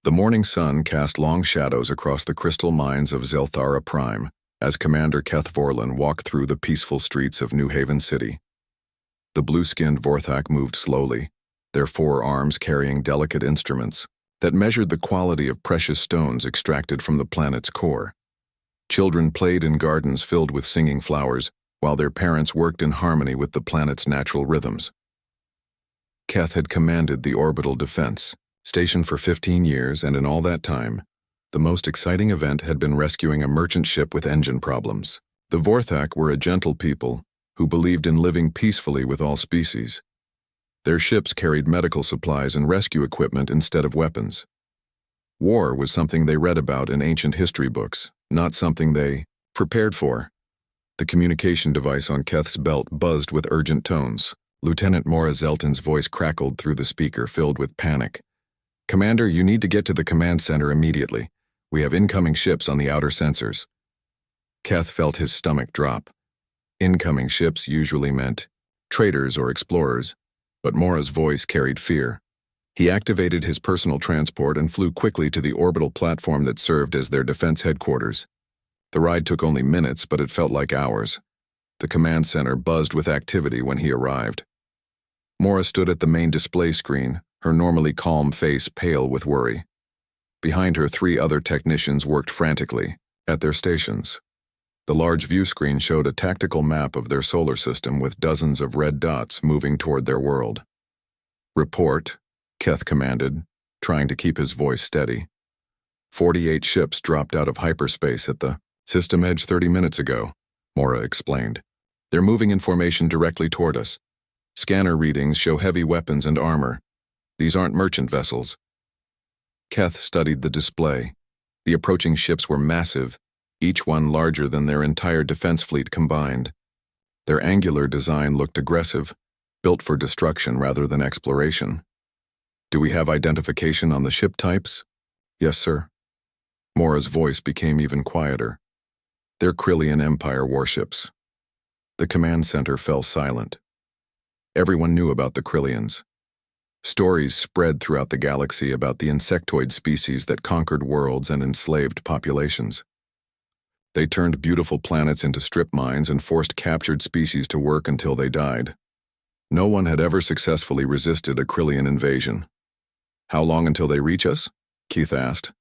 The morning sun cast long shadows across the crystal mines of Zelthara Prime as Commander Keth Vorlin walked through the peaceful streets of New Haven City. The blue-skinned Vorthak moved slowly, their 4 arms carrying delicate instruments that measured the quality of precious stones extracted from the planet's core. Children played in gardens filled with singing flowers, while their parents worked in harmony with the planet's natural rhythms. Keth had commanded the orbital defense, stationed for 15 years, and in all that time, the most exciting event had been rescuing a merchant ship with engine problems. The Vorthak were a gentle people who believed in living peacefully with all species. Their ships carried medical supplies and rescue equipment instead of weapons. War was something they read about in ancient history books, not something they prepared for. The communication device on Keth's belt buzzed with urgent tones. Lieutenant Mora Zelton's voice crackled through the speaker, filled with panic. "Commander, you need to get to the command center immediately. We have incoming ships on the outer sensors." Keth felt his stomach drop. Incoming ships usually meant traders or explorers, but Mora's voice carried fear. He activated his personal transport and flew quickly to the orbital platform that served as their defense headquarters. The ride took only minutes, but it felt like hours. The command center buzzed with activity when he arrived. Mora stood at the main display screen, her normally calm face pale with worry. Behind her, 3 other technicians worked frantically at their stations. The large view screen showed a tactical map of their solar system with dozens of red dots moving toward their world. "Report," Keth commanded, trying to keep his voice steady. 48 ships dropped out of hyperspace at the system edge 30 minutes ago, Mora explained. "They're moving in formation directly toward us. Scanner readings show heavy weapons and armor. These aren't merchant vessels." Keth studied the display. The approaching ships were massive, each one larger than their entire defense fleet combined. Their angular design looked aggressive, built for destruction rather than exploration. "Do we have identification on the ship types?" "Yes, sir." Mora's voice became even quieter. "They're Krillian Empire warships." The command center fell silent. Everyone knew about the Krillians. Stories spread throughout the galaxy about the insectoid species that conquered worlds and enslaved populations. They turned beautiful planets into strip mines and forced captured species to work until they died. No one had ever successfully resisted a Krillian invasion. "How long until they reach us?" Keith asked.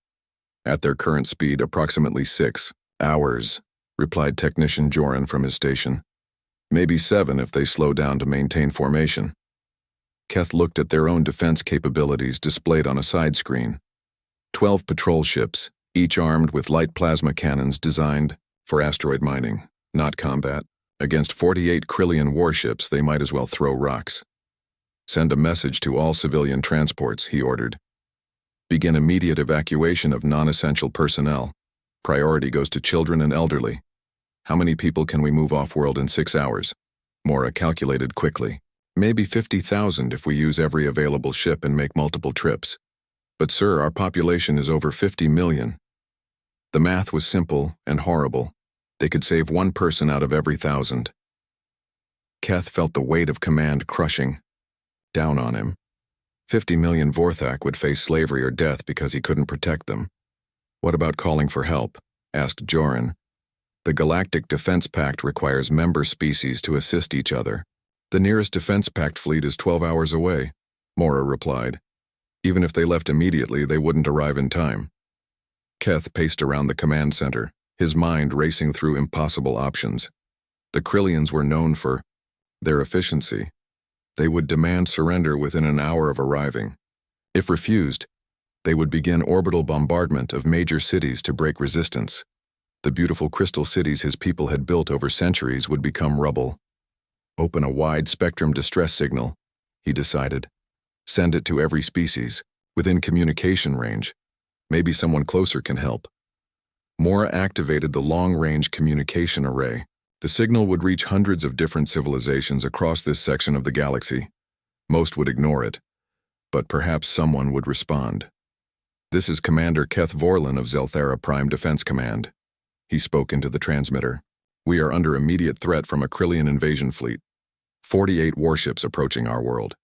"At their current speed, approximately 6 hours, replied Technician Joran from his station. "Maybe 7 if they slow down to maintain formation." Keth looked at their own defense capabilities displayed on a side screen. 12 patrol ships, each armed with light plasma cannons designed for asteroid mining, not combat. Against 48 Krillian warships, they might as well throw rocks. "Send a message to all civilian transports," he ordered. "Begin immediate evacuation of non-essential personnel. Priority goes to children and elderly. How many people can we move off-world in 6 hours?" Mora calculated quickly. "Maybe 50,000 if we use every available ship and make multiple trips. But sir, our population is over 50 million. The math was simple and horrible. They could save 1 person out of every 1,000. Keth felt the weight of command crushing down on him. 50 million Vorthak would face slavery or death because he couldn't protect them. "What about calling for help?" asked Joran. "The Galactic Defense Pact requires member species to assist each other. The nearest Defense Pact fleet is 12 hours away," Mora replied. "Even if they left immediately, they wouldn't arrive in time." Keth paced around the command center, his mind racing through impossible options. The Krillians were known for their efficiency. They would demand surrender within an hour of arriving. If refused, they would begin orbital bombardment of major cities to break resistance. The beautiful crystal cities his people had built over centuries would become rubble. "Open a wide-spectrum distress signal," he decided. "Send it to every species, within communication range. Maybe someone closer can help." Mora activated the long-range communication array. The signal would reach hundreds of different civilizations across this section of the galaxy. Most would ignore it, but perhaps someone would respond. "This is Commander Keth Vorlin of Zelthara Prime Defense Command." He spoke into the transmitter. "We are under immediate threat from a Krillian invasion fleet. 48 warships approaching our world.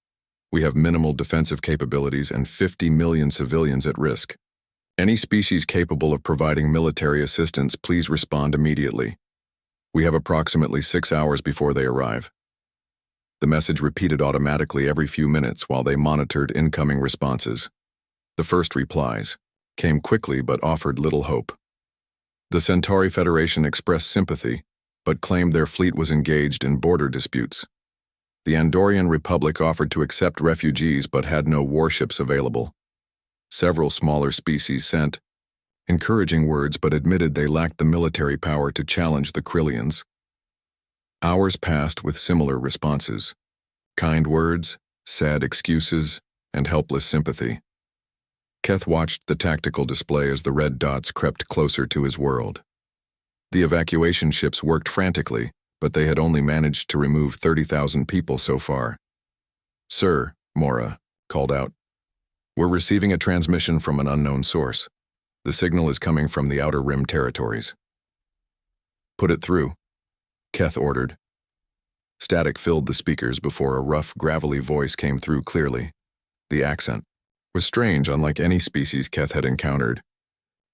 We have minimal defensive capabilities and 50 million civilians at risk. Any species capable of providing military assistance, please respond immediately. We have approximately 6 hours before they arrive. The message repeated automatically every few minutes while they monitored incoming responses. The first replies came quickly but offered little hope. The Centauri Federation expressed sympathy, but claimed their fleet was engaged in border disputes. The Andorian Republic offered to accept refugees but had no warships available. Several smaller species sent encouraging words but admitted they lacked the military power to challenge the Krillians. Hours passed with similar responses: kind words, sad excuses, and helpless sympathy. Keth watched the tactical display as the red dots crept closer to his world. The evacuation ships worked frantically, but they had only managed to remove 30,000 people so far. "Sir," Mora called out, "we're receiving a transmission from an unknown source. The signal is coming from the Outer Rim territories." "Put it through," Keth ordered. Static filled the speakers before a rough, gravelly voice came through clearly. The accent was strange, unlike any species Keth had encountered.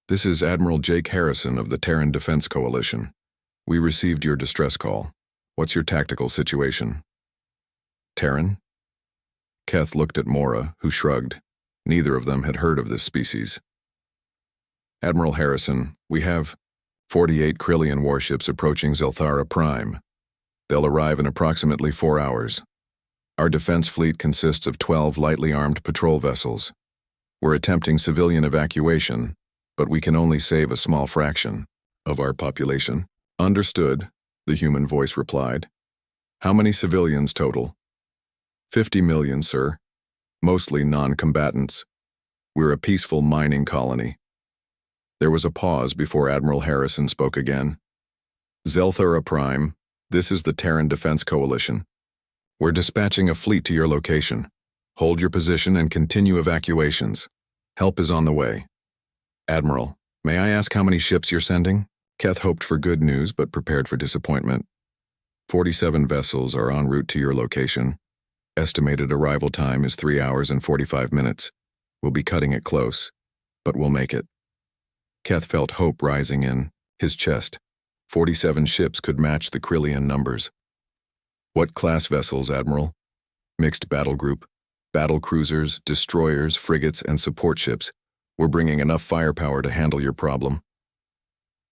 "This is Admiral Jake Harrison of the Terran Defense Coalition. We received your distress call. What's your tactical situation?" "Terran?" Keth looked at Mora, who shrugged. Neither of them had heard of this species. "Admiral Harrison, we have 48 Krillian warships approaching Zelthara Prime. They'll arrive in approximately 4 hours. Our defense fleet consists of 12 lightly armed patrol vessels. We're attempting civilian evacuation, but we can only save a small fraction of our population." "Understood," the human voice replied. "How many civilians total?" 50 million, sir. Mostly non-combatants. We're a peaceful mining colony." There was a pause before Admiral Harrison spoke again. "Zelthara Prime, this is the Terran Defense Coalition. We're dispatching a fleet to your location. Hold your position and continue evacuations. Help is on the way." "Admiral, may I ask how many ships you're sending?" Keth hoped for good news but prepared for disappointment. 47 vessels are en route to your location. Estimated arrival time is 3 hours and 45 minutes. We'll be cutting it close, but we'll make it. Keth felt hope rising in his chest. 47 ships could match the Krillian numbers. "What class vessels, Admiral?" "Mixed battle group. Battle cruisers, destroyers, frigates, and support ships. We're bringing enough firepower to handle your problem."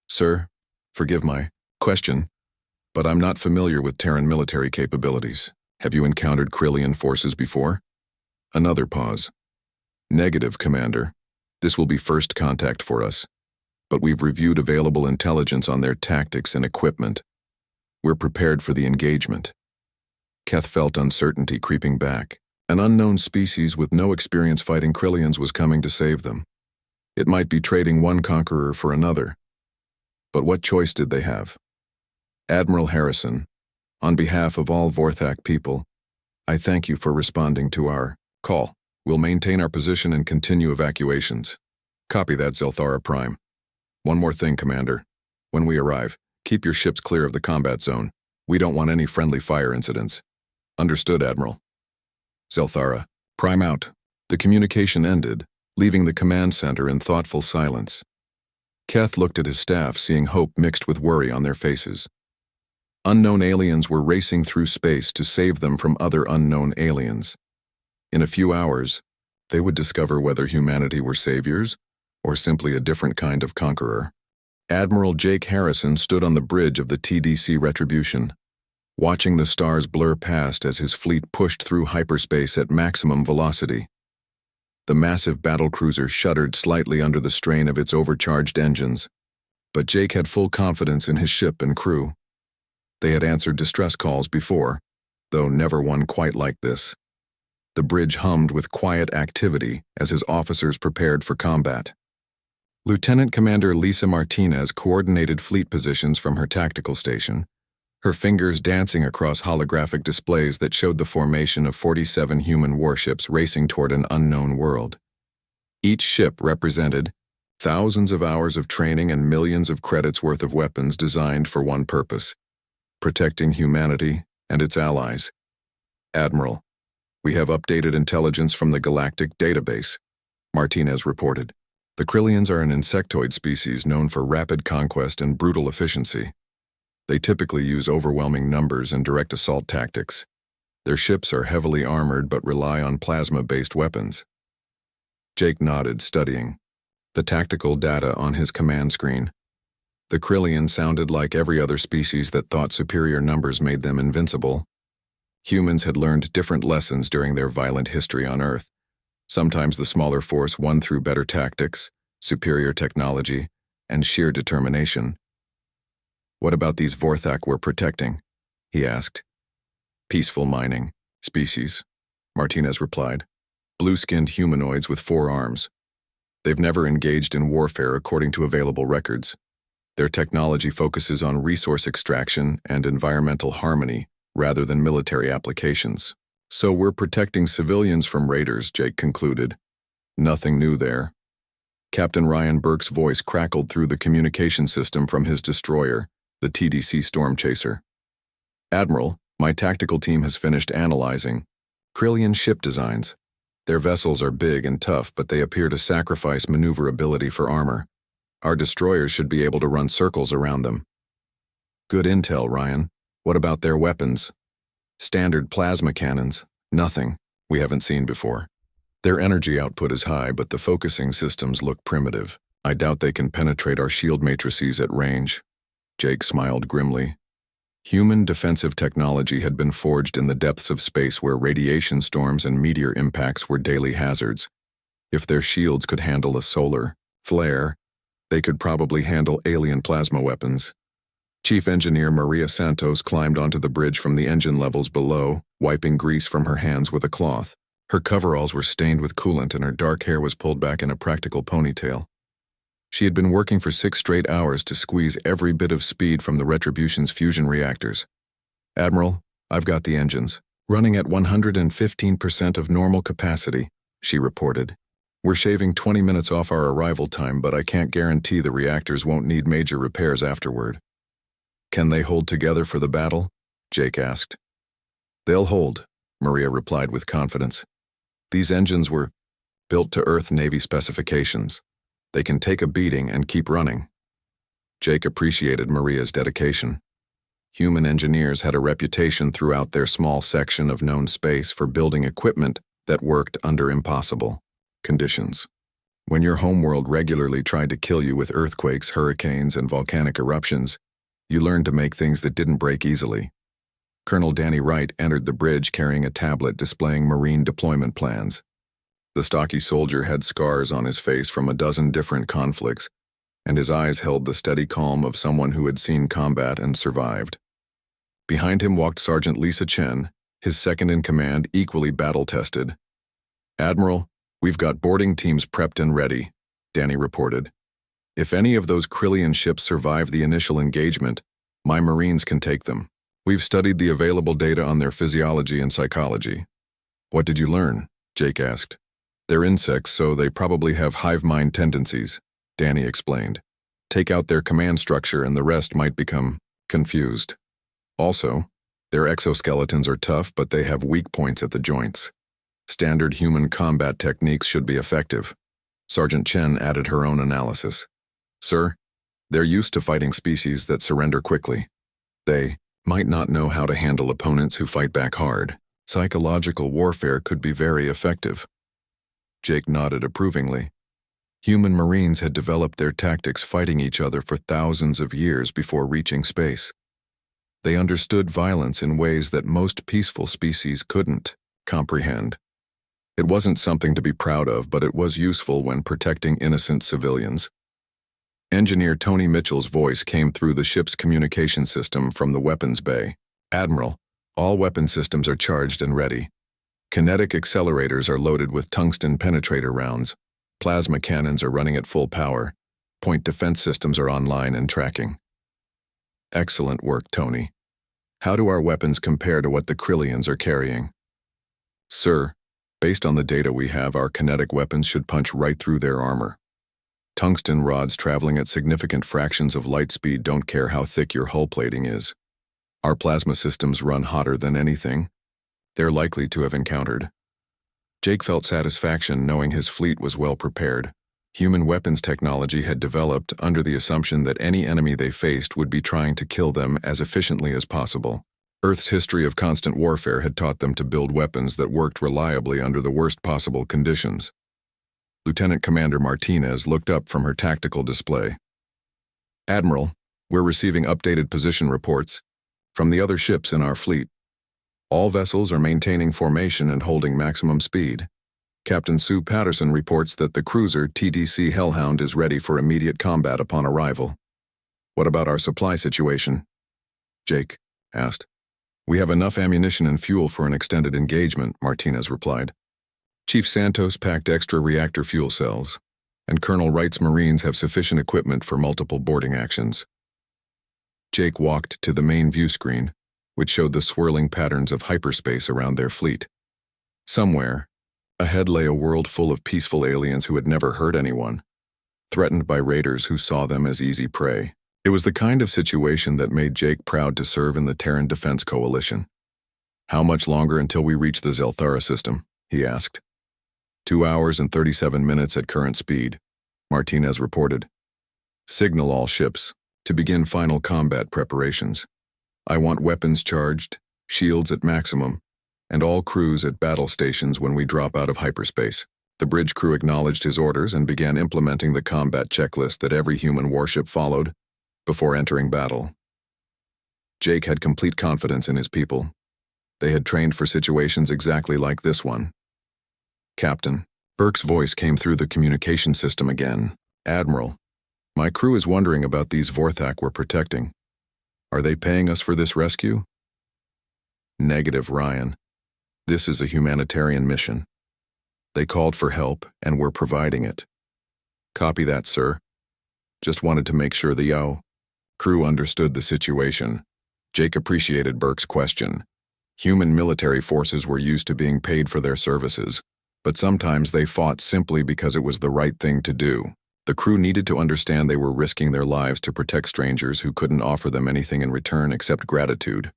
"Sir, forgive my question, but I'm not familiar with Terran military capabilities. Have you encountered Krillian forces before?" Another pause. "Negative, Commander. This will be first contact for us, but we've reviewed available intelligence on their tactics and equipment. We're prepared for the engagement." Keth felt uncertainty creeping back. An unknown species with no experience fighting Krillians was coming to save them. It might be trading one conqueror for another. But what choice did they have? "Admiral Harrison, on behalf of all Vorthak people, I thank you for responding to our call. We'll maintain our position and continue evacuations." "Copy that, Zelthara Prime. One more thing, Commander. When we arrive, keep your ships clear of the combat zone. We don't want any friendly fire incidents." "Understood, Admiral." Zelthara Prime out. The communication ended, leaving the command center in thoughtful silence. Keth looked at his staff, seeing hope mixed with worry on their faces. Unknown aliens were racing through space to save them from other unknown aliens. In a few hours, they would discover whether humanity were saviors or simply a different kind of conqueror. Admiral Jake Harrison stood on the bridge of the TDC Retribution, watching the stars blur past as his fleet pushed through hyperspace at maximum velocity. The massive battlecruiser shuddered slightly under the strain of its overcharged engines, but Jake had full confidence in his ship and crew. They had answered distress calls before, though never one quite like this. The bridge hummed with quiet activity as his officers prepared for combat. Lieutenant Commander Lisa Martinez coordinated fleet positions from her tactical station, her fingers dancing across holographic displays that showed the formation of 47 human warships racing toward an unknown world. Each ship represented thousands of hours of training and millions of credits worth of weapons designed for one purpose: protecting humanity and its allies. "Admiral, we have updated intelligence from the Galactic database," Martinez reported. The Krillians are an insectoid species known for rapid conquest and brutal efficiency. They typically use overwhelming numbers and direct assault tactics. Their ships are heavily armored but rely on plasma-based weapons. Jake nodded, studying the tactical data on his command screen. The Krillian sounded like every other species that thought superior numbers made them invincible. Humans had learned different lessons during their violent history on Earth. Sometimes the smaller force won through better tactics, superior technology, and sheer determination. "What about these Vorthak we're protecting?" he asked. "Peaceful mining species," Martinez replied. "Blue-skinned humanoids with 4 arms. They've never engaged in warfare according to available records. Their technology focuses on resource extraction and environmental harmony rather than military applications. So we're protecting civilians from raiders," Jake concluded. Nothing new there. Captain Ryan Burke's voice crackled through the communication system from his destroyer, the TDC Storm Chaser. "Admiral, my tactical team has finished analyzing Krillian ship designs. Their vessels are big and tough, but they appear to sacrifice maneuverability for armor. Our destroyers should be able to run circles around them." "Good intel, Ryan. What about their weapons?" "Standard plasma cannons. Nothing we haven't seen before. Their energy output is high, but the focusing systems look primitive. I doubt they can penetrate our shield matrices at range." Jake smiled grimly. Human defensive technology had been forged in the depths of space where radiation storms and meteor impacts were daily hazards. If their shields could handle a solar flare, they could probably handle alien plasma weapons. Chief Engineer Maria Santos climbed onto the bridge from the engine levels below, wiping grease from her hands with a cloth. Her coveralls were stained with coolant and her dark hair was pulled back in a practical ponytail. She had been working for 6 straight hours to squeeze every bit of speed from the Retribution's fusion reactors. "Admiral, I've got the engines running at 115% of normal capacity," she reported. "We're shaving 20 minutes off our arrival time, but I can't guarantee the reactors won't need major repairs afterward." "Can they hold together for the battle?" Jake asked. "They'll hold," Maria replied with confidence. "These engines were built to Earth Navy specifications. They can take a beating and keep running." Jake appreciated Maria's dedication. Human engineers had a reputation throughout their small section of known space for building equipment that worked under impossible conditions. When your homeworld regularly tried to kill you with earthquakes, hurricanes, and volcanic eruptions, you learned to make things that didn't break easily. Colonel Danny Wright entered the bridge carrying a tablet displaying Marine deployment plans. The stocky soldier had scars on his face from a dozen different conflicts, and his eyes held the steady calm of someone who had seen combat and survived. Behind him walked Sergeant Lisa Chen, his second-in-command equally battle-tested. "Admiral, we've got boarding teams prepped and ready," Danny reported. "If any of those Krillian ships survive the initial engagement, my Marines can take them. We've studied the available data on their physiology and psychology." "What did you learn?" Jake asked. "They're insects, so they probably have hive mind tendencies," Danny explained. "Take out their command structure and the rest might become confused. Also, their exoskeletons are tough, but they have weak points at the joints. Standard human combat techniques should be effective." Sergeant Chen added her own analysis. "Sir, they're used to fighting species that surrender quickly. They might not know how to handle opponents who fight back hard. Psychological warfare could be very effective." Jake nodded approvingly. Human Marines had developed their tactics fighting each other for thousands of years before reaching space. They understood violence in ways that most peaceful species couldn't comprehend. It wasn't something to be proud of, but it was useful when protecting innocent civilians. Engineer Tony Mitchell's voice came through the ship's communication system from the weapons bay. "Admiral, all weapon systems are charged and ready. Kinetic accelerators are loaded with tungsten penetrator rounds. Plasma cannons are running at full power. Point defense systems are online and tracking." "Excellent work, Tony. How do our weapons compare to what the Krillians are carrying?" "Sir, based on the data we have, our kinetic weapons should punch right through their armor. Tungsten rods traveling at significant fractions of light speed don't care how thick your hull plating is. Our plasma systems run hotter than anything they're likely to have encountered." Jake felt satisfaction knowing his fleet was well prepared. Human weapons technology had developed under the assumption that any enemy they faced would be trying to kill them as efficiently as possible. Earth's history of constant warfare had taught them to build weapons that worked reliably under the worst possible conditions. Lieutenant Commander Martinez looked up from her tactical display. "Admiral, we're receiving updated position reports from the other ships in our fleet. All vessels are maintaining formation and holding maximum speed. Captain Sue Patterson reports that the cruiser TDC Hellhound is ready for immediate combat upon arrival. What about our supply situation?" Jake asked. "We have enough ammunition and fuel for an extended engagement," Martinez replied. "Chief Santos packed extra reactor fuel cells, and Colonel Wright's Marines have sufficient equipment for multiple boarding actions." Jake walked to the main view screen, which showed the swirling patterns of hyperspace around their fleet. Somewhere, ahead lay a world full of peaceful aliens who had never hurt anyone, threatened by raiders who saw them as easy prey. It was the kind of situation that made Jake proud to serve in the Terran Defense Coalition. "How much longer until we reach the Zelthara system?" he asked. 2 hours and 37 minutes at current speed," Martinez reported. "Signal all ships to begin final combat preparations. I want weapons charged, shields at maximum, and all crews at battle stations when we drop out of hyperspace." The bridge crew acknowledged his orders and began implementing the combat checklist that every human warship followed before entering battle. Jake had complete confidence in his people. They had trained for situations exactly like this one. "Captain," Burke's voice came through the communication system again. "Admiral, my crew is wondering about these Vorthak we're protecting. Are they paying us for this rescue?" "Negative, Ryan. This is a humanitarian mission. They called for help, and we're providing it." "Copy that, sir. Just wanted to make sure the crew understood the situation." Jake appreciated Burke's question. Human military forces were used to being paid for their services, but sometimes they fought simply because it was the right thing to do. The crew needed to understand they were risking their lives to protect strangers who couldn't offer them anything in return except gratitude.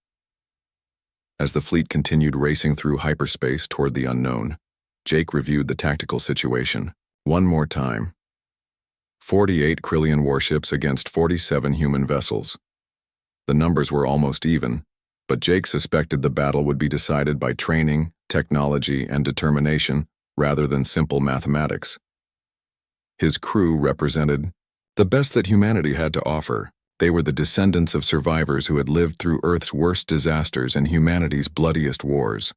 As the fleet continued racing through hyperspace toward the unknown, Jake reviewed the tactical situation one more time. 48 Krillian warships against 47 human vessels. The numbers were almost even, but Jake suspected the battle would be decided by training, technology, and determination rather than simple mathematics. His crew represented the best that humanity had to offer. They were the descendants of survivors who had lived through Earth's worst disasters and humanity's bloodiest wars.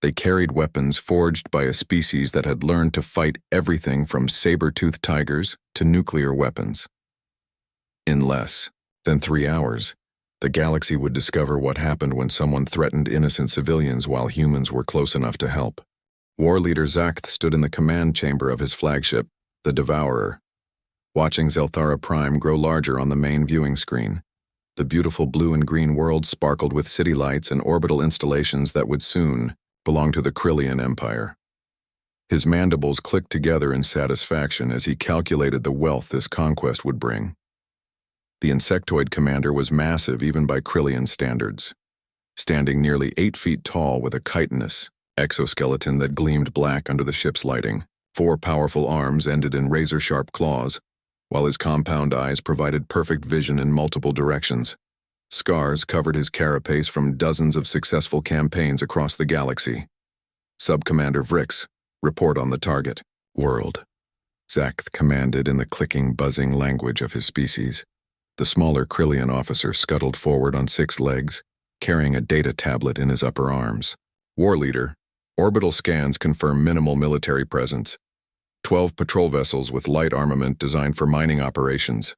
They carried weapons forged by a species that had learned to fight everything from saber-toothed tigers to nuclear weapons. In less than 3 hours, the galaxy would discover what happened when someone threatened innocent civilians while humans were close enough to help. War leader Zakth stood in the command chamber of his flagship, the Devourer, watching Zelthara Prime grow larger on the main viewing screen. The beautiful blue and green world sparkled with city lights and orbital installations that would soon belong to the Krillian Empire. His mandibles clicked together in satisfaction as he calculated the wealth this conquest would bring. The insectoid commander was massive even by Krillian standards, standing nearly 8 feet tall with a chitinous exoskeleton that gleamed black under the ship's lighting. 4 powerful arms ended in razor-sharp claws, while his compound eyes provided perfect vision in multiple directions. Scars covered his carapace from dozens of successful campaigns across the galaxy. Sub-Commander Vrix, report on the target. World, Zakth commanded in the clicking, buzzing language of his species. The smaller Krillian officer scuttled forward on 6 legs, carrying a data tablet in his upper arms. War leader, orbital scans confirm minimal military presence. 12 patrol vessels with light armament designed for mining operations.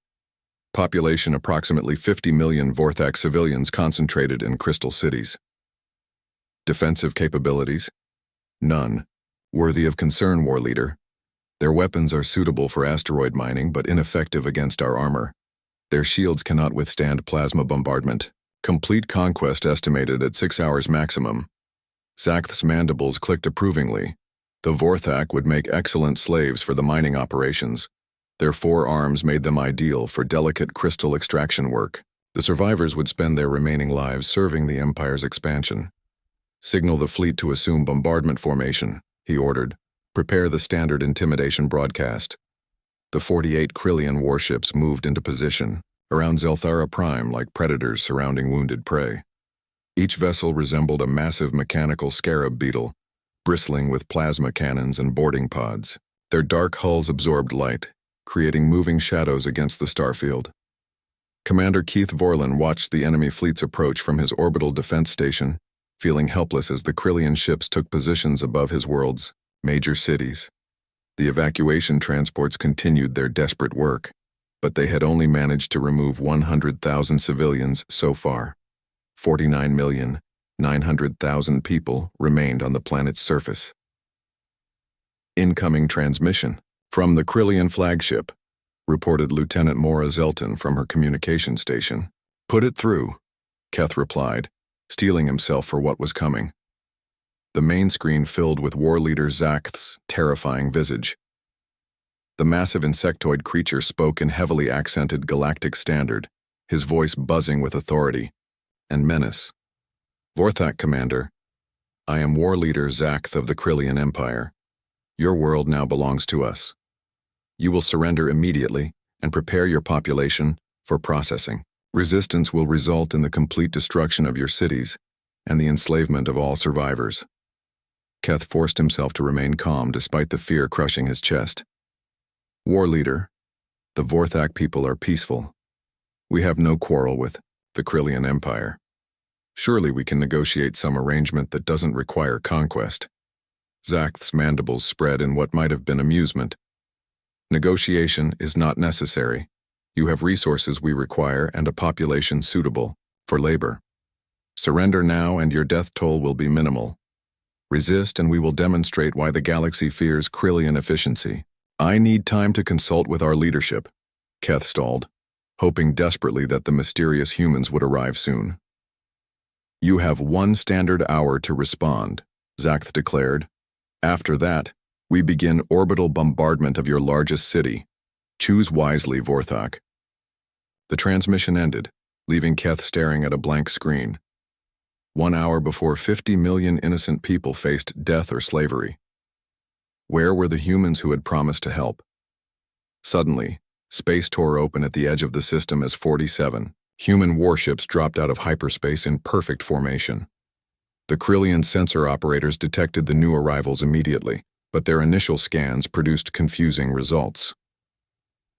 Population approximately 50 million Vorthak civilians concentrated in crystal cities. Defensive capabilities? None. Worthy of concern, War Leader. Their weapons are suitable for asteroid mining but ineffective against our armor. Their shields cannot withstand plasma bombardment. Complete conquest estimated at 6 hours maximum. Zakth's mandibles clicked approvingly. The Vorthak would make excellent slaves for the mining operations. Their 4 arms made them ideal for delicate crystal extraction work. The survivors would spend their remaining lives serving the Empire's expansion. Signal the fleet to assume bombardment formation, he ordered. Prepare the standard intimidation broadcast. The 48 Krillian warships moved into position, around Zelthara Prime like predators surrounding wounded prey. Each vessel resembled a massive mechanical scarab beetle, bristling with plasma cannons and boarding pods. Their dark hulls absorbed light, creating moving shadows against the starfield. Commander Keith Vorlin watched the enemy fleets approach from his orbital defense station, feeling helpless as the Krillian ships took positions above his world's major cities. The evacuation transports continued their desperate work, but they had only managed to remove 100,000 civilians so far. 49,900,000 people remained on the planet's surface. Incoming transmission from the Krillian flagship, reported Lieutenant Maura Zelton from her communication station. Put it through, Keth replied, steeling himself for what was coming. The main screen filled with War Leader Zakth's terrifying visage. The massive insectoid creature spoke in heavily accented Galactic Standard, his voice buzzing with authority and menace. Vorthak, Commander. I am War Leader Zakth of the Krillian Empire. Your world now belongs to us. You will surrender immediately and prepare your population for processing. Resistance will result in the complete destruction of your cities and the enslavement of all survivors. Keth forced himself to remain calm despite the fear crushing his chest. War Leader, the Vorthak people are peaceful. We have no quarrel with the Krillian Empire. Surely we can negotiate some arrangement that doesn't require conquest. Zakth's mandibles spread in what might have been amusement. Negotiation is not necessary. You have resources we require and a population suitable for labor. Surrender now and your death toll will be minimal. Resist and we will demonstrate why the galaxy fears Krillian efficiency. I need time to consult with our leadership, Keth stalled, hoping desperately that the mysterious humans would arrive soon. You have 1 standard hour to respond, Zakth declared. After that, we begin orbital bombardment of your largest city. Choose wisely, Vorthak. The transmission ended, leaving Keth staring at a blank screen. 1 hour before 50 million innocent people faced death or slavery. Where were the humans who had promised to help? Suddenly, space tore open at the edge of the system as 47 human warships dropped out of hyperspace in perfect formation. The Krillian sensor operators detected the new arrivals immediately, but their initial scans produced confusing results.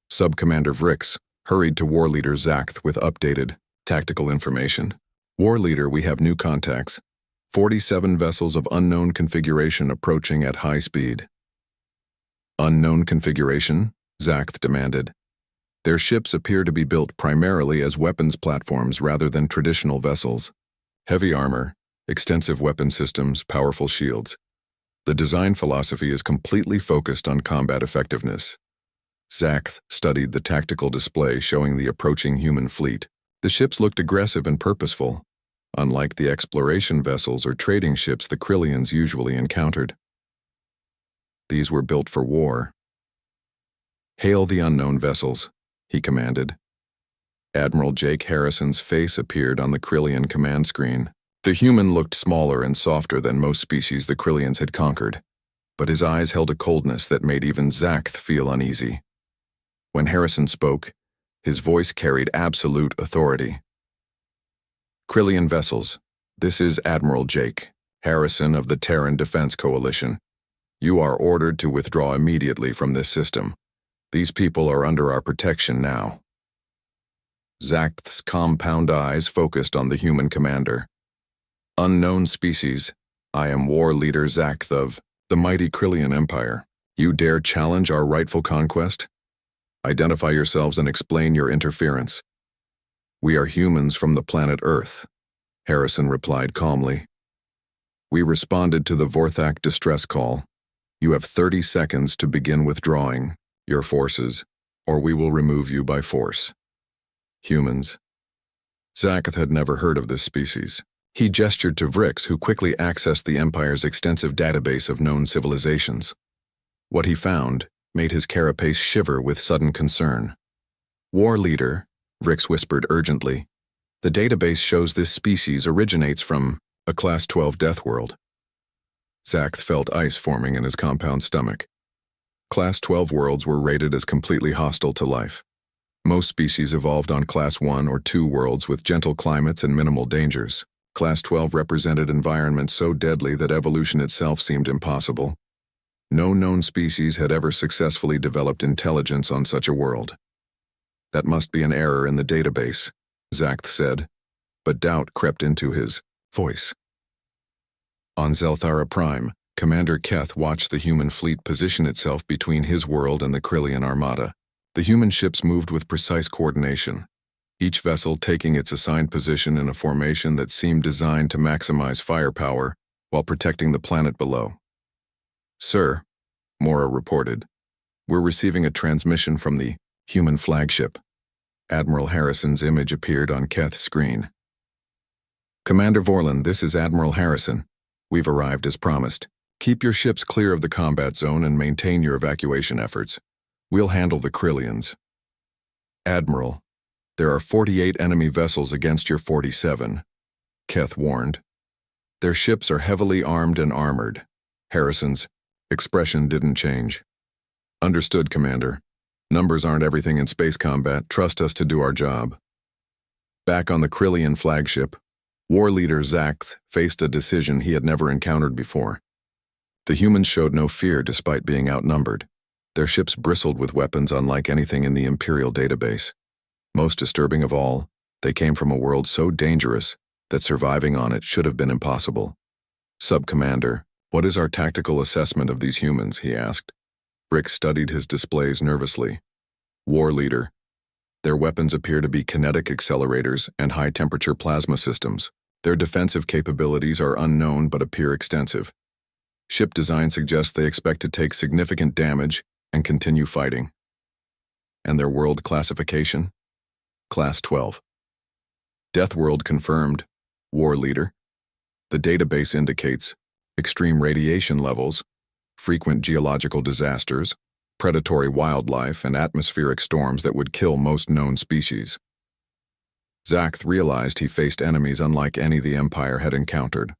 Sub-Commander Vrix hurried to War Leader Zakth with updated tactical information. War Leader, we have new contacts. 47 vessels of unknown configuration approaching at high speed. Unknown configuration? Zakth demanded. Their ships appear to be built primarily as weapons platforms rather than traditional vessels. Heavy armor, extensive weapon systems, powerful shields. The design philosophy is completely focused on combat effectiveness. Zakth studied the tactical display showing the approaching human fleet. The ships looked aggressive and purposeful, unlike the exploration vessels or trading ships the Krillians usually encountered. These were built for war. Hail the unknown vessels, he commanded. Admiral Jake Harrison's face appeared on the Krillian command screen. The human looked smaller and softer than most species the Krillians had conquered, but his eyes held a coldness that made even Zakth feel uneasy. When Harrison spoke, his voice carried absolute authority. Krillian vessels, this is Admiral Jake Harrison of the Terran Defense Coalition. You are ordered to withdraw immediately from this system. These people are under our protection now. Zakth's compound eyes focused on the human commander. Unknown species, I am War Leader Zakth of the mighty Krillian Empire. You dare challenge our rightful conquest? Identify yourselves and explain your interference. We are humans from the planet Earth, Harrison replied calmly. We responded to the Vorthak distress call. You have 30 seconds to begin withdrawing your forces, or we will remove you by force. Humans. Zakth had never heard of this species. He gestured to Vrix, who quickly accessed the Empire's extensive database of known civilizations. What he found made his carapace shiver with sudden concern. War Leader, Vrix whispered urgently, the database shows this species originates from a Class 12 Deathworld. Zakth felt ice forming in his compound stomach. Class 12 worlds were rated as completely hostile to life. Most species evolved on Class 1 or 2 worlds with gentle climates and minimal dangers. Class 12 represented environments so deadly that evolution itself seemed impossible. No known species had ever successfully developed intelligence on such a world. That must be an error in the database, Zakth said, but doubt crept into his voice. On Zelthara Prime, Commander Keth watched the human fleet position itself between his world and the Krillian Armada. The human ships moved with precise coordination, each vessel taking its assigned position in a formation that seemed designed to maximize firepower while protecting the planet below. "Sir," Mora reported, "we're receiving a transmission from the human flagship." Admiral Harrison's image appeared on Keth's screen. "Commander Vorlin, this is Admiral Harrison. We've arrived as promised. Keep your ships clear of the combat zone and maintain your evacuation efforts. We'll handle the Krillians." "Admiral, there are 48 enemy vessels against your 47, Keth warned. "Their ships are heavily armed and armored." Harrison's expression didn't change. "Understood, Commander. Numbers aren't everything in space combat. Trust us to do our job." Back on the Krillian flagship, war leader Zakth faced a decision he had never encountered before. The humans showed no fear despite being outnumbered. Their ships bristled with weapons unlike anything in the Imperial database. Most disturbing of all, they came from a world so dangerous that surviving on it should have been impossible. "Sub-Commander, what is our tactical assessment of these humans?" he asked. Brick studied his displays nervously. "War leader, their weapons appear to be kinetic accelerators and high-temperature plasma systems. Their defensive capabilities are unknown but appear extensive. Ship design suggests they expect to take significant damage and continue fighting." "And their world classification?" "Class 12. Deathworld confirmed, war leader. The database indicates extreme radiation levels, frequent geological disasters, predatory wildlife, and atmospheric storms that would kill most known species." Zakth realized he faced enemies unlike any the Empire had encountered.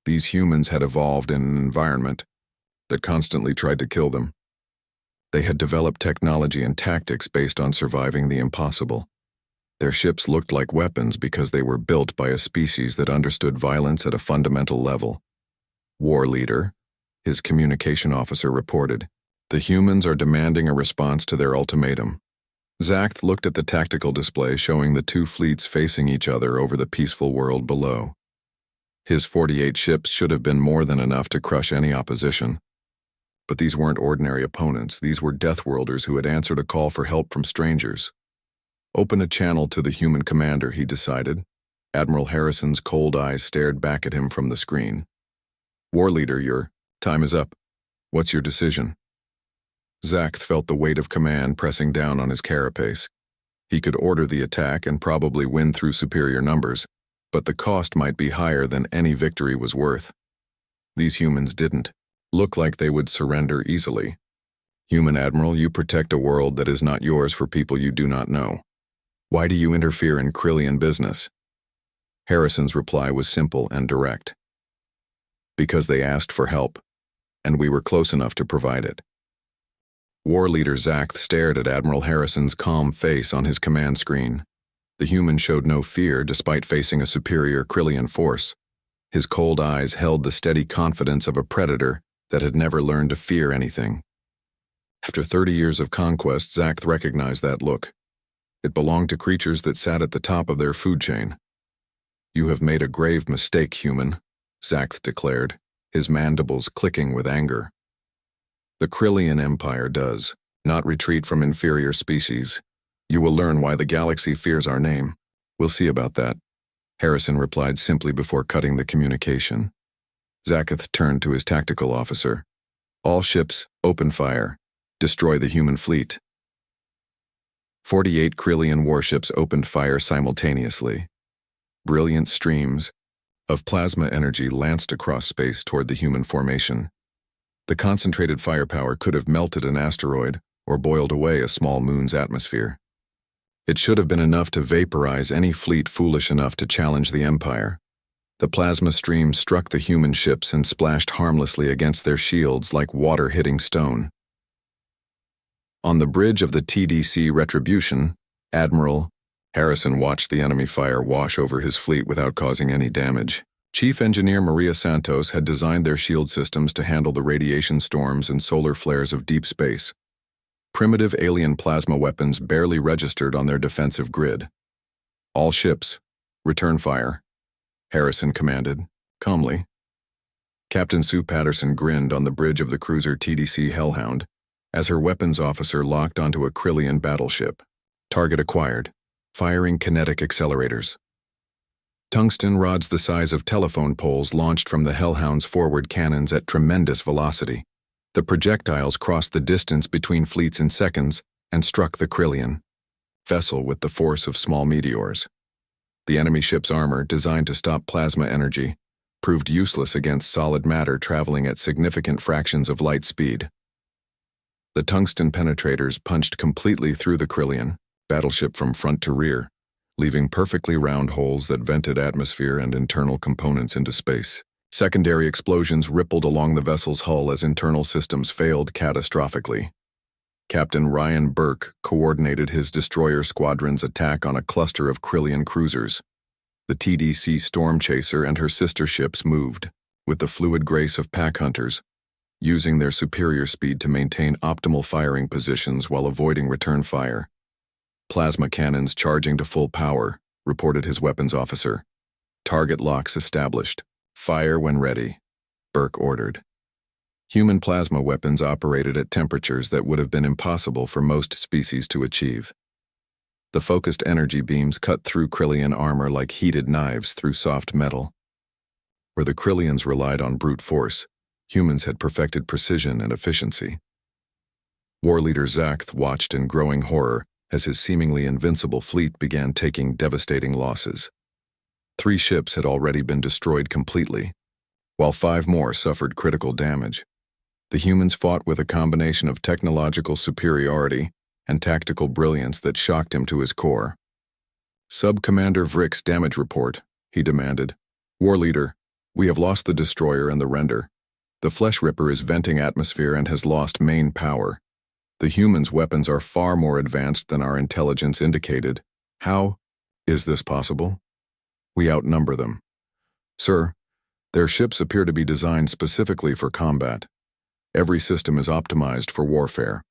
These humans had evolved in an environment that constantly tried to kill them. They had developed technology and tactics based on surviving the impossible. Their ships looked like weapons because they were built by a species that understood violence at a fundamental level. "War leader," his communication officer reported, "the humans are demanding a response to their ultimatum." Zakth looked at the tactical display showing the two fleets facing each other over the peaceful world below. His 48 ships should have been more than enough to crush any opposition. But these weren't ordinary opponents. These were Deathworlders who had answered a call for help from strangers. "Open a channel to the human commander," he decided. Admiral Harrison's cold eyes stared back at him from the screen. "War leader, your time is up. What's your decision?" Zakth felt the weight of command pressing down on his carapace. He could order the attack and probably win through superior numbers, but the cost might be higher than any victory was worth. These humans didn't look like they would surrender easily. "Human Admiral, you protect a world that is not yours for people you do not know. Why do you interfere in Krillian business?" Harrison's reply was simple and direct. "Because they asked for help, and we were close enough to provide it." War leader Zakth stared at Admiral Harrison's calm face on his command screen. The human showed no fear despite facing a superior Krillian force. His cold eyes held the steady confidence of a predator that had never learned to fear anything. After 30 years of conquest, Zakth recognized that look. It belonged to creatures that sat at the top of their food chain. "You have made a grave mistake, human," Zakth declared, his mandibles clicking with anger. "The Krillian Empire does not retreat from inferior species. You will learn why the galaxy fears our name." "We'll see about that," Harrison replied simply before cutting the communication. Zakth turned to his tactical officer. "All ships, open fire. Destroy the human fleet." 48 Krillian warships opened fire simultaneously. Brilliant streams of plasma energy lanced across space toward the human formation. The concentrated firepower could have melted an asteroid or boiled away a small moon's atmosphere. It should have been enough to vaporize any fleet foolish enough to challenge the Empire. The plasma stream struck the human ships and splashed harmlessly against their shields like water hitting stone. On the bridge of the TDC Retribution, Admiral Harrison watched the enemy fire wash over his fleet without causing any damage. Chief Engineer Maria Santos had designed their shield systems to handle the radiation storms and solar flares of deep space. Primitive alien plasma weapons barely registered on their defensive grid. "All ships, return fire," Harrison commanded, calmly. Captain Sue Patterson grinned on the bridge of the cruiser TDC Hellhound as her weapons officer locked onto a Krillian battleship. Target acquired. Firing kinetic accelerators. Tungsten rods the size of telephone poles launched from the Hellhound's forward cannons at tremendous velocity. The projectiles crossed the distance between fleets in seconds and struck the Krillian vessel with the force of small meteors. The enemy ship's armor, designed to stop plasma energy, proved useless against solid matter traveling at significant fractions of light speed. The tungsten penetrators punched completely through the Krillian battleship from front to rear, leaving perfectly round holes that vented atmosphere and internal components into space. Secondary explosions rippled along the vessel's hull as internal systems failed catastrophically. Captain Ryan Burke coordinated his destroyer squadron's attack on a cluster of Krillian cruisers. The TDC Storm Chaser and her sister ships moved, with the fluid grace of pack hunters, using their superior speed to maintain optimal firing positions while avoiding return fire. "Plasma cannons charging to full power," reported his weapons officer. "Target locks established. Fire when ready," Burke ordered. Human plasma weapons operated at temperatures that would have been impossible for most species to achieve. The focused energy beams cut through Krillian armor like heated knives through soft metal. Where the Krillians relied on brute force, humans had perfected precision and efficiency. War leader Zakth watched in growing horror as his seemingly invincible fleet began taking devastating losses. 3 ships had already been destroyed completely, while 5 more suffered critical damage. The humans fought with a combination of technological superiority and tactical brilliance that shocked him to his core. "Sub-Commander Vrick's damage report," he demanded. "War leader, we have lost the destroyer and the render. The Flesh Ripper is venting atmosphere and has lost main power. The humans' weapons are far more advanced than our intelligence indicated. How is this possible? We outnumber them. Sir, their ships appear to be designed specifically for combat. Every system is optimized for warfare.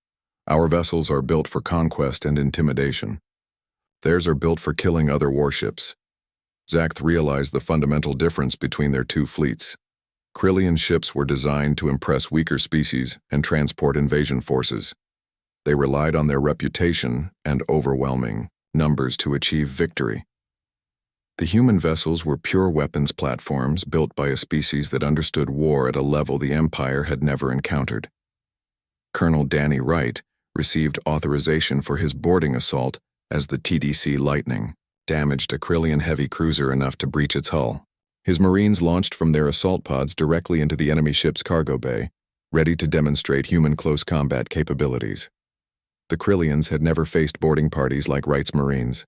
Our vessels are built for conquest and intimidation. Theirs are built for killing other warships." Zakth realized the fundamental difference between their 2 fleets. Krillian ships were designed to impress weaker species and transport invasion forces. They relied on their reputation and overwhelming numbers to achieve victory. The human vessels were pure weapons platforms built by a species that understood war at a level the Empire had never encountered. Colonel Danny Wright received authorization for his boarding assault as the TDC Lightning damaged a Krillian heavy cruiser enough to breach its hull. His Marines launched from their assault pods directly into the enemy ship's cargo bay, ready to demonstrate human close combat capabilities. The Krillians had never faced boarding parties like Wright's Marines.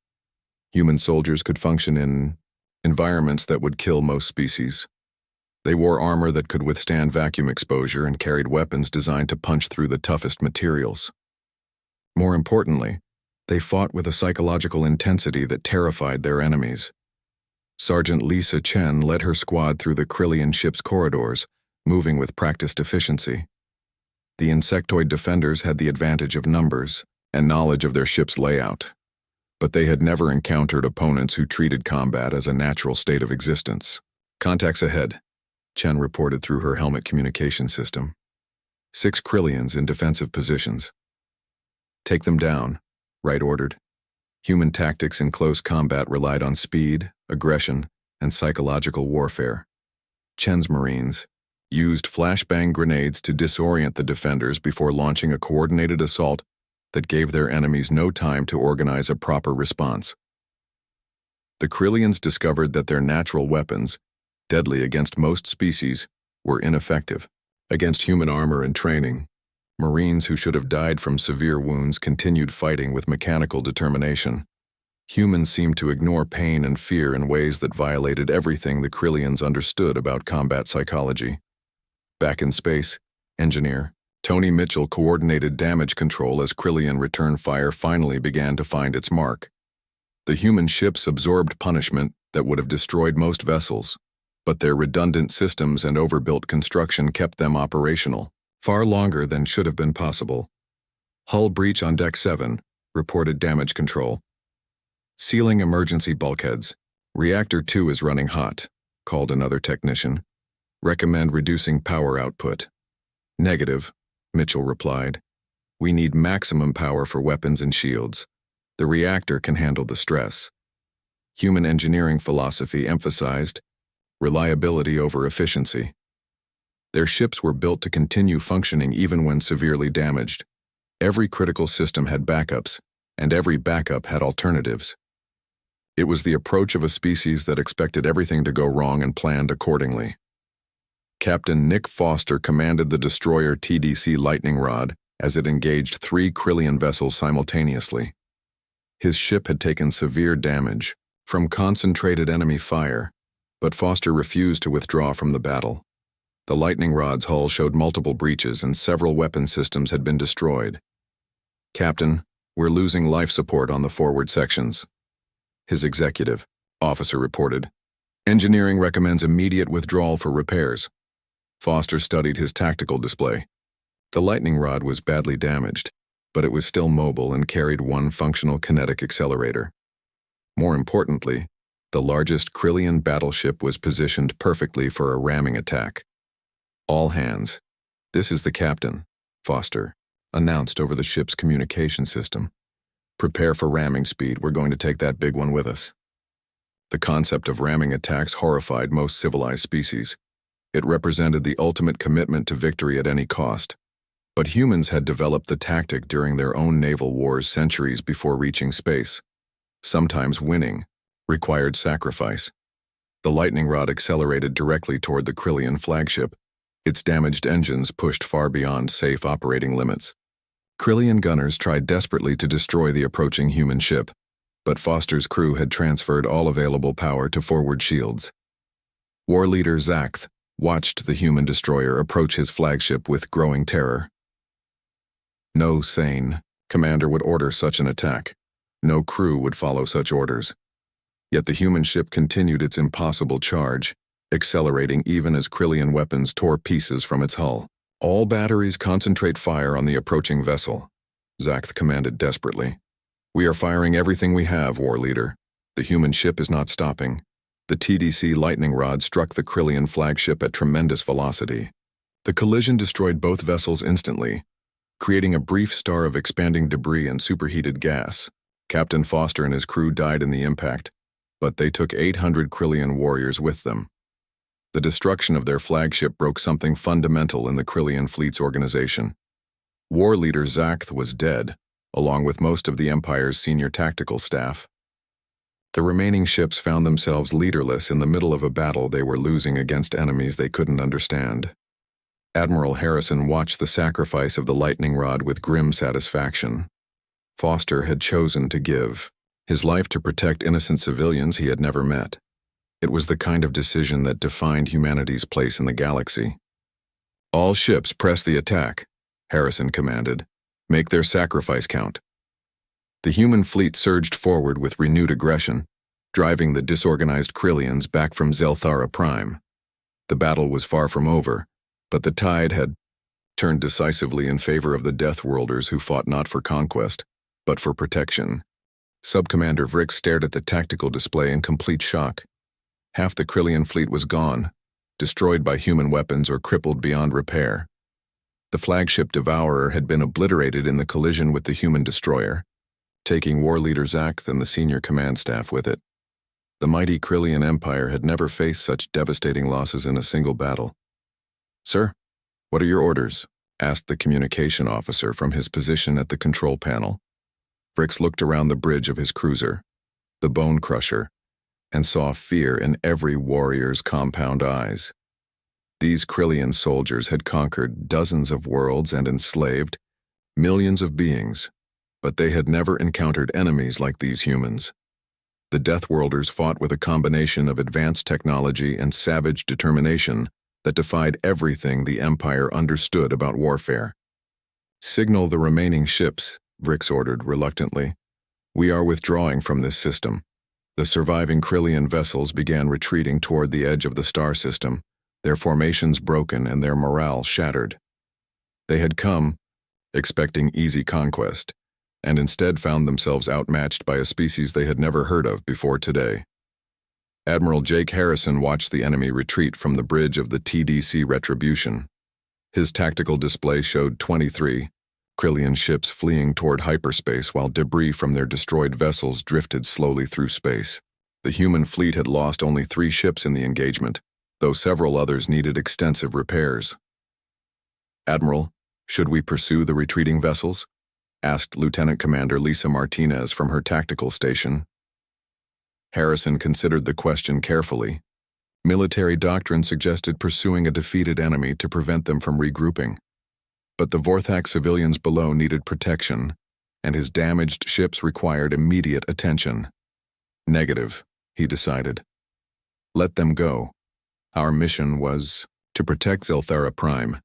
Human soldiers could function in environments that would kill most species. They wore armor that could withstand vacuum exposure and carried weapons designed to punch through the toughest materials. More importantly, they fought with a psychological intensity that terrified their enemies. Sergeant Lisa Chen led her squad through the Krillian ship's corridors, moving with practiced efficiency. The insectoid defenders had the advantage of numbers and knowledge of their ship's layout, but they had never encountered opponents who treated combat as a natural state of existence. "Contacts ahead," Chen reported through her helmet communication system. 6 Krillians in defensive positions. "Take them down," Wright ordered. Human tactics in close combat relied on speed, aggression, and psychological warfare. Chen's Marines used flashbang grenades to disorient the defenders before launching a coordinated assault that gave their enemies no time to organize a proper response. The Krillians discovered that their natural weapons, deadly against most species, were ineffective. Against human armor and training, Marines who should have died from severe wounds continued fighting with mechanical determination. Humans seemed to ignore pain and fear in ways that violated everything the Krillians understood about combat psychology. Back in space, Engineer Tony Mitchell coordinated damage control as Krillian return fire finally began to find its mark. The human ships absorbed punishment that would have destroyed most vessels, but their redundant systems and overbuilt construction kept them operational, far longer than should have been possible. Hull breach on Deck 7, reported damage control. Sealing emergency bulkheads. Reactor 2 is running hot, called another technician. Recommend reducing power output. Negative, Mitchell replied. We need maximum power for weapons and shields. The reactor can handle the stress. Human engineering philosophy emphasized reliability over efficiency. Their ships were built to continue functioning even when severely damaged. Every critical system had backups, and every backup had alternatives. It was the approach of a species that expected everything to go wrong and planned accordingly. Captain Nick Foster commanded the destroyer TDC Lightning Rod as it engaged 3 Krillian vessels simultaneously. His ship had taken severe damage from concentrated enemy fire, but Foster refused to withdraw from the battle. The Lightning Rod's hull showed multiple breaches and several weapon systems had been destroyed. Captain, we're losing life support on the forward sections. His executive officer reported. Engineering recommends immediate withdrawal for repairs. Foster studied his tactical display. The lightning rod was badly damaged, but it was still mobile and carried 1 functional kinetic accelerator. More importantly, the largest Krillian battleship was positioned perfectly for a ramming attack. All hands. This is the captain, Foster announced over the ship's communication system. Prepare for ramming speed, we're going to take that big one with us. The concept of ramming attacks horrified most civilized species. It represented the ultimate commitment to victory at any cost. But humans had developed the tactic during their own naval wars centuries before reaching space. Sometimes winning required sacrifice. The lightning rod accelerated directly toward the Krillian flagship. Its damaged engines pushed far beyond safe operating limits. Krillian gunners tried desperately to destroy the approaching human ship, but Foster's crew had transferred all available power to forward shields. War leader Zakth watched the human destroyer approach his flagship with growing terror. No sane commander would order such an attack. No crew would follow such orders. Yet the human ship continued its impossible charge, accelerating even as Krillian weapons tore pieces from its hull. All batteries concentrate fire on the approaching vessel, Zakth commanded desperately. We are firing everything we have, war leader. The human ship is not stopping. The TDC lightning rod struck the Krillian flagship at tremendous velocity. The collision destroyed both vessels instantly, creating a brief star of expanding debris and superheated gas. Captain Foster and his crew died in the impact, but they took 800 Krillian warriors with them. The destruction of their flagship broke something fundamental in the Krillian fleet's organization. War leader Zakth was dead, along with most of the Empire's senior tactical staff. The remaining ships found themselves leaderless in the middle of a battle they were losing against enemies they couldn't understand. Admiral Harrison watched the sacrifice of the lightning rod with grim satisfaction. Foster had chosen to give his life to protect innocent civilians he had never met. It was the kind of decision that defined humanity's place in the galaxy. All ships press the attack, Harrison commanded. Make their sacrifice count. The human fleet surged forward with renewed aggression, driving the disorganized Krillians back from Zelthara Prime. The battle was far from over, but the tide had turned decisively in favor of the Deathworlders who fought not for conquest, but for protection. Subcommander Vrick stared at the tactical display in complete shock. Half the Krillian fleet was gone, destroyed by human weapons or crippled beyond repair. The flagship Devourer had been obliterated in the collision with the human destroyer, taking war leader Zakth and the senior command staff with it. The mighty Krillian Empire had never faced such devastating losses in a single battle. Sir, what are your orders? Asked the communication officer from his position at the control panel. Vrix looked around the bridge of his cruiser, the Bone Crusher, and saw fear in every warrior's compound eyes. These Krillian soldiers had conquered dozens of worlds and enslaved millions of beings, but they had never encountered enemies like these humans. The Deathworlders fought with a combination of advanced technology and savage determination that defied everything the Empire understood about warfare. Signal the remaining ships, Vrix ordered reluctantly. We are withdrawing from this system. The surviving Krillian vessels began retreating toward the edge of the star system, their formations broken and their morale shattered. They had come, expecting easy conquest, and instead found themselves outmatched by a species they had never heard of before today. Admiral Jake Harrison watched the enemy retreat from the bridge of the TDC Retribution. His tactical display showed 23 Krillian ships fleeing toward hyperspace while debris from their destroyed vessels drifted slowly through space. The human fleet had lost only 3 ships in the engagement, though several others needed extensive repairs. Admiral, should we pursue the retreating vessels? Asked Lieutenant Commander Lisa Martinez from her tactical station. Harrison considered the question carefully. Military doctrine suggested pursuing a defeated enemy to prevent them from regrouping. But the Vorthak civilians below needed protection, and his damaged ships required immediate attention. Negative, he decided. Let them go. Our mission was to protect Zelthara Prime,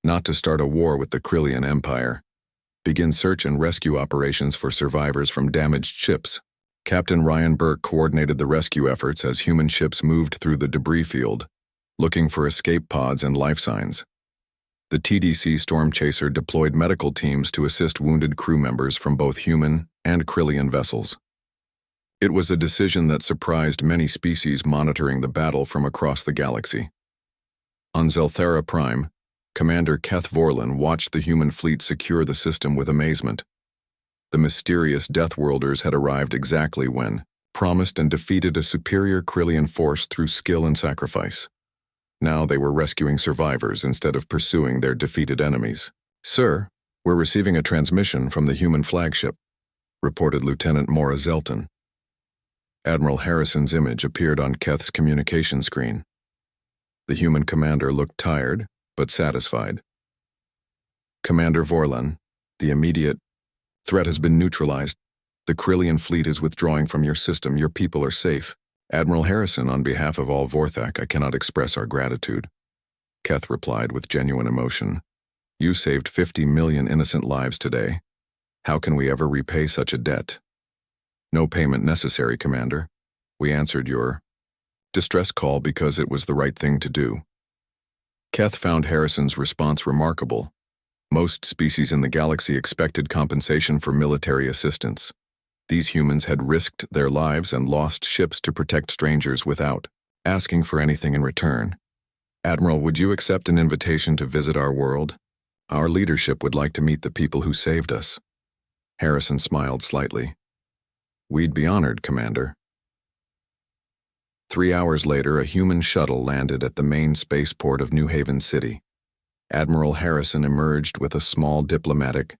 not to start a war with the Krillian Empire. Begin search and rescue operations for survivors from damaged ships. Captain Ryan Burke coordinated the rescue efforts as human ships moved through the debris field, looking for escape pods and life signs. The TDC Storm Chaser deployed medical teams to assist wounded crew members from both human and Krillian vessels. It was a decision that surprised many species monitoring the battle from across the galaxy. On Zelthara Prime, Commander Keth Vorlin watched the human fleet secure the system with amazement. The mysterious Deathworlders had arrived exactly when promised and defeated a superior Krillian force through skill and sacrifice. Now they were rescuing survivors instead of pursuing their defeated enemies. Sir, we're receiving a transmission from the human flagship, reported Lieutenant Maura Zelton. Admiral Harrison's image appeared on Keth's communication screen. The human commander looked tired, but satisfied. Commander Vorlin, the immediate threat has been neutralized. The Krillian fleet is withdrawing from your system. Your people are safe. Admiral Harrison, on behalf of all Vorthak, I cannot express our gratitude. Keth replied with genuine emotion. You saved 50 million innocent lives today. How can we ever repay such a debt? No payment necessary, Commander. We answered your distress call because it was the right thing to do. Keth found Harrison's response remarkable. Most species in the galaxy expected compensation for military assistance. These humans had risked their lives and lost ships to protect strangers without asking for anything in return. Admiral, would you accept an invitation to visit our world? Our leadership would like to meet the people who saved us. Harrison smiled slightly. We'd be honored, Commander. 3 hours later, a human shuttle landed at the main spaceport of New Haven City. Admiral Harrison emerged with a small diplomatic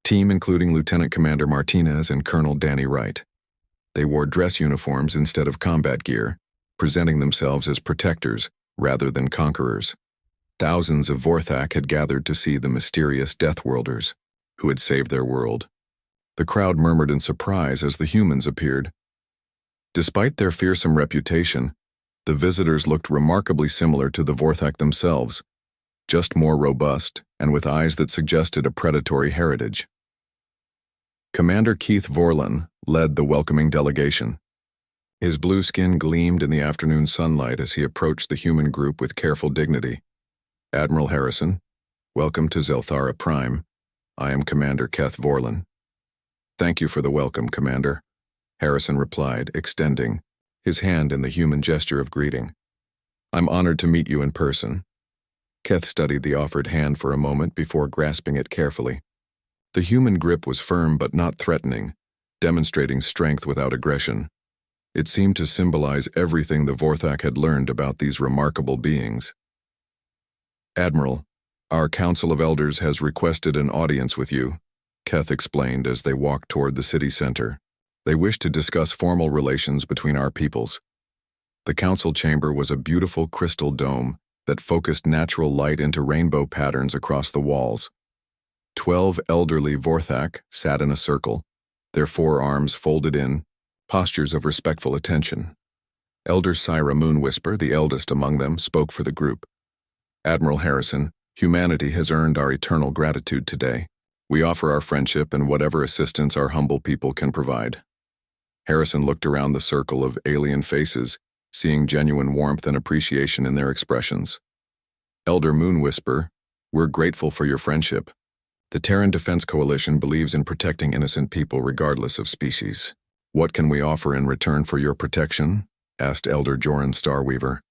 team including Lieutenant Commander Martinez and Colonel Danny Wright. They wore dress uniforms instead of combat gear, presenting themselves as protectors rather than conquerors. Thousands of Vorthak had gathered to see the mysterious Deathworlders, who had saved their world. The crowd murmured in surprise as the humans appeared. Despite their fearsome reputation, the visitors looked remarkably similar to the Vorthak themselves, just more robust and with eyes that suggested a predatory heritage. Commander Keith Vorlin led the welcoming delegation. His blue skin gleamed in the afternoon sunlight as he approached the human group with careful dignity. Admiral Harrison, welcome to Zelthara Prime. I am Commander Keth Vorlin. Thank you for the welcome, Commander, Harrison replied, extending his hand in the human gesture of greeting. I'm honored to meet you in person. Keth studied the offered hand for a moment before grasping it carefully. The human grip was firm but not threatening, demonstrating strength without aggression. It seemed to symbolize everything the Vorthak had learned about these remarkable beings. Admiral, our Council of Elders has requested an audience with you, Keth explained as they walked toward the city center. They wished to discuss formal relations between our peoples. The council chamber was a beautiful crystal dome that focused natural light into rainbow patterns across the walls. 12 elderly Vorthak sat in a circle, their forearms folded in, postures of respectful attention. Elder Syra Moonwhisper, the eldest among them, spoke for the group. Admiral Harrison, humanity has earned our eternal gratitude today. We offer our friendship and whatever assistance our humble people can provide." Harrison looked around the circle of alien faces, seeing genuine warmth and appreciation in their expressions. "Elder Moon Whisper, we're grateful for your friendship. The Terran Defense Coalition believes in protecting innocent people regardless of species. What can we offer in return for your protection?" asked Elder Joran Starweaver.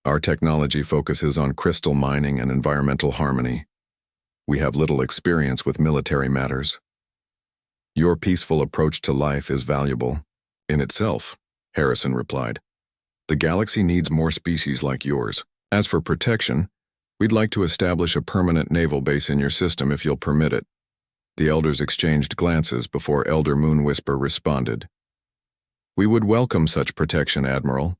"Our technology focuses on crystal mining and environmental harmony. We have little experience with military matters. Your peaceful approach to life is valuable in itself," Harrison replied. "The galaxy needs more species like yours. As for protection, we'd like to establish a permanent naval base in your system if you'll permit it." The elders exchanged glances before Elder Moon Whisper responded. "We would welcome such protection, Admiral.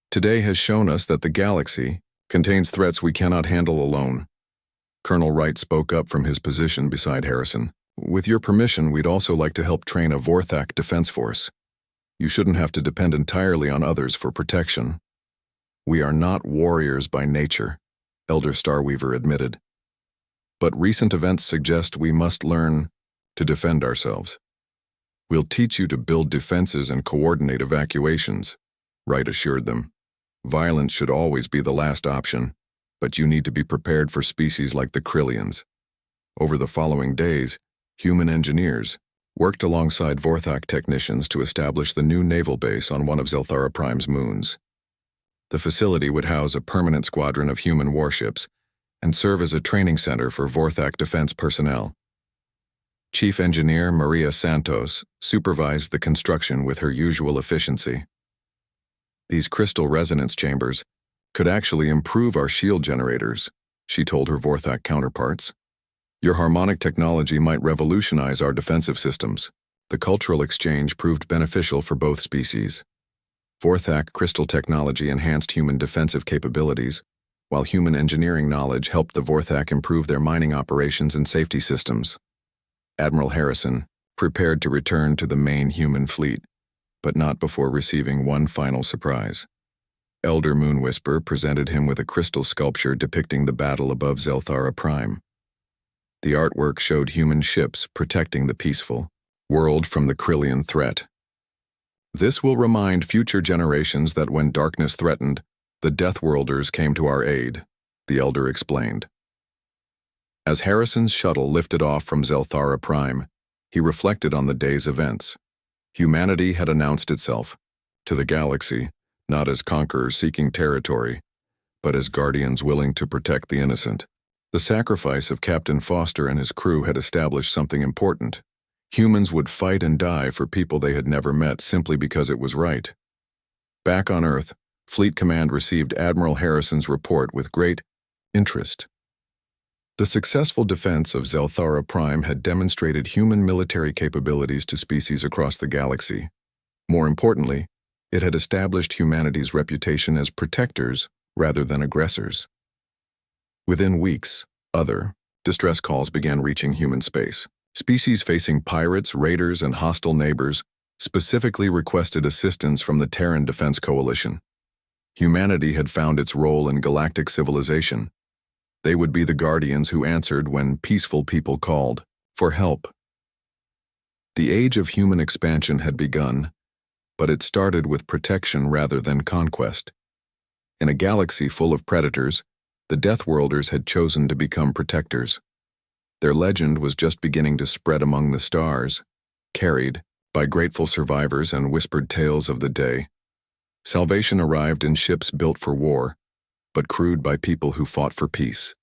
Today has shown us that the galaxy contains threats we cannot handle alone." Colonel Wright spoke up from his position beside Harrison. "With your permission, we'd also like to help train a Vorthak defense force. You shouldn't have to depend entirely on others for protection." "We are not warriors by nature," Elder Starweaver admitted. "But recent events suggest we must learn to defend ourselves. We'll teach you to build defenses and coordinate evacuations," Wright assured them. "Violence should always be the last option, but you need to be prepared for species like the Krillians." Over the following days, human engineers worked alongside Vorthak technicians to establish the new naval base on one of Zelthara Prime's moons. The facility would house a permanent squadron of human warships and serve as a training center for Vorthak defense personnel. Chief Engineer Maria Santos supervised the construction with her usual efficiency. "These crystal resonance chambers could actually improve our shield generators," she told her Vorthak counterparts. "Your harmonic technology might revolutionize our defensive systems." The cultural exchange proved beneficial for both species. Vorthak crystal technology enhanced human defensive capabilities, while human engineering knowledge helped the Vorthak improve their mining operations and safety systems. Admiral Harrison prepared to return to the main human fleet, but not before receiving one final surprise. Elder Moon Whisper presented him with a crystal sculpture depicting the battle above Zelthara Prime. The artwork showed human ships protecting the peaceful world from the Krillian threat. "This will remind future generations that when darkness threatened, the Deathworlders came to our aid," the Elder explained. As Harrison's shuttle lifted off from Zelthara Prime, he reflected on the day's events. Humanity had announced itself to the galaxy, not as conquerors seeking territory, but as guardians willing to protect the innocent. The sacrifice of Captain Foster and his crew had established something important. Humans would fight and die for people they had never met simply because it was right. Back on Earth, Fleet Command received Admiral Harrison's report with great interest. The successful defense of Zelthara Prime had demonstrated human military capabilities to species across the galaxy. More importantly, it had established humanity's reputation as protectors rather than aggressors. Within weeks, other distress calls began reaching human space. Species facing pirates, raiders, and hostile neighbors specifically requested assistance from the Terran Defense Coalition. Humanity had found its role in galactic civilization. They would be the guardians who answered when peaceful people called for help. The age of human expansion had begun, but it started with protection rather than conquest. In a galaxy full of predators, the Deathworlders had chosen to become protectors. Their legend was just beginning to spread among the stars, carried by grateful survivors and whispered tales of the day. Salvation arrived in ships built for war, but crewed by people who fought for peace.